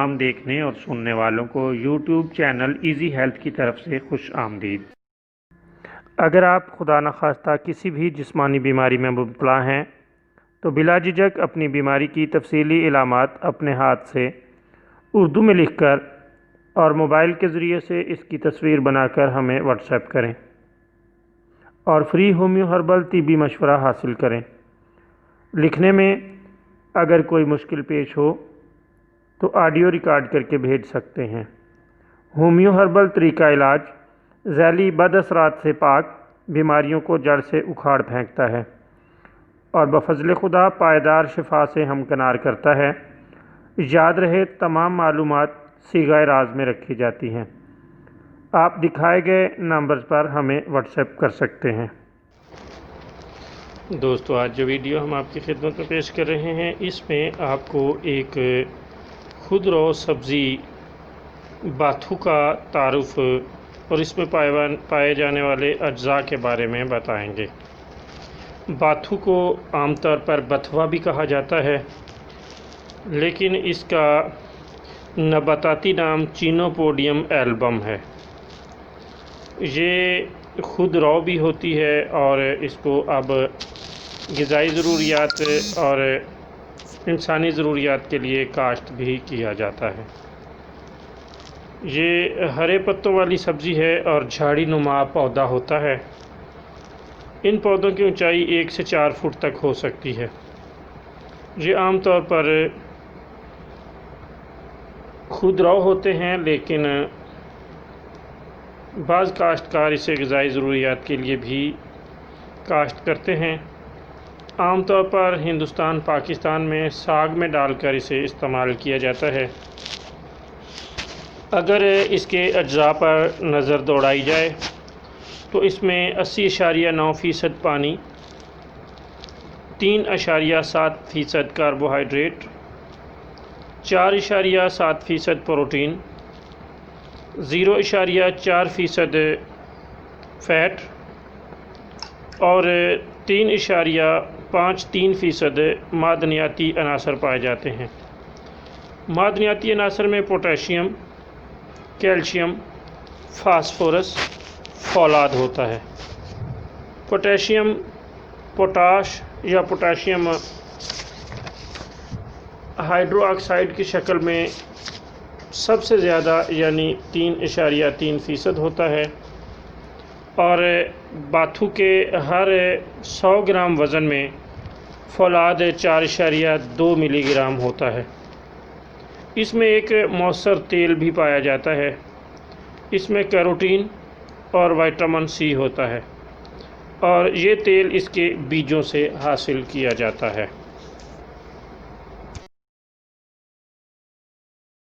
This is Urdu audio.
تمام دیکھنے اور سننے والوں کو یوٹیوب چینل ایزی ہیلتھ کی طرف سے خوش آمدید۔ اگر آپ خدا نخواستہ کسی بھی جسمانی بیماری میں مبتلا ہیں تو بلا جھجک اپنی بیماری کی تفصیلی علامات اپنے ہاتھ سے اردو میں لکھ کر اور موبائل کے ذریعے سے اس کی تصویر بنا کر ہمیں واٹس ایپ کریں اور فری ہومیو ہربل طبی مشورہ حاصل کریں۔ لکھنے میں اگر کوئی مشکل پیش ہو تو آڈیو ریکارڈ کر کے بھیج سکتے ہیں۔ ہومیو ہربل طریقہ علاج ذیلی بد اثرات سے پاک، بیماریوں کو جڑ سے اکھاڑ پھینکتا ہے اور بفضل خدا پائیدار شفا سے ہمکنار کرتا ہے۔ یاد رہے تمام معلومات صیغہ راز میں رکھی جاتی ہیں۔ آپ دکھائے گئے نمبرز پر ہمیں واٹس ایپ کر سکتے ہیں۔ دوستو، آج جو ویڈیو ہم آپ کی خدمت میں پیش کر رہے ہیں اس میں آپ کو ایک خودرو سبزی باتھو کا تعارف اور اس میں پائے جانے والے اجزاء کے بارے میں بتائیں گے۔ باتھو کو عام طور پر بتھوا بھی کہا جاتا ہے، لیکن اس کا نباتاتی نام چینوپوڈیم ایلبم ہے۔ یہ خودرو بھی ہوتی ہے اور اس کو اب غذائی ضروریات اور انسانی ضروریات کے لیے کاشت بھی کیا جاتا ہے۔ یہ ہرے پتوں والی سبزی ہے اور جھاڑی نما پودا ہوتا ہے۔ ان پودوں کی اونچائی 1 سے 4 فٹ تک ہو سکتی ہے۔ یہ عام طور پر خودرو ہوتے ہیں، لیکن بعض کاشتکار اسے غذائی ضروریات کے لیے بھی کاشت کرتے ہیں۔ عام طور پر ہندوستان، پاکستان میں ساگ میں ڈال کر اسے استعمال کیا جاتا ہے۔ اگر اس کے اجزاء پر نظر دوڑائی جائے تو اس میں 80.9% پانی، 3.7% کاربوہائیڈریٹ، 4.7% پروٹین، 0.4% فیٹ اور 3.53% معدنیاتی عناصر پائے جاتے ہیں۔ معدنیاتی عناصر میں پوٹاشیم، کیلشیم، فاسفورس، فولاد ہوتا ہے۔ پوٹاشیم، پوٹاش یا پوٹاشیم ہائیڈرو آکسائڈ کی شکل میں سب سے زیادہ یعنی 3.3% ہوتا ہے اور باتھو کے ہر 100 گرام وزن میں فولاد 4.2 ملی گرام ہوتا ہے۔ اس میں ایک مؤثر تیل بھی پایا جاتا ہے۔ اس میں کیروٹین اور وٹامن سی ہوتا ہے اور یہ تیل اس کے بیجوں سے حاصل کیا جاتا ہے۔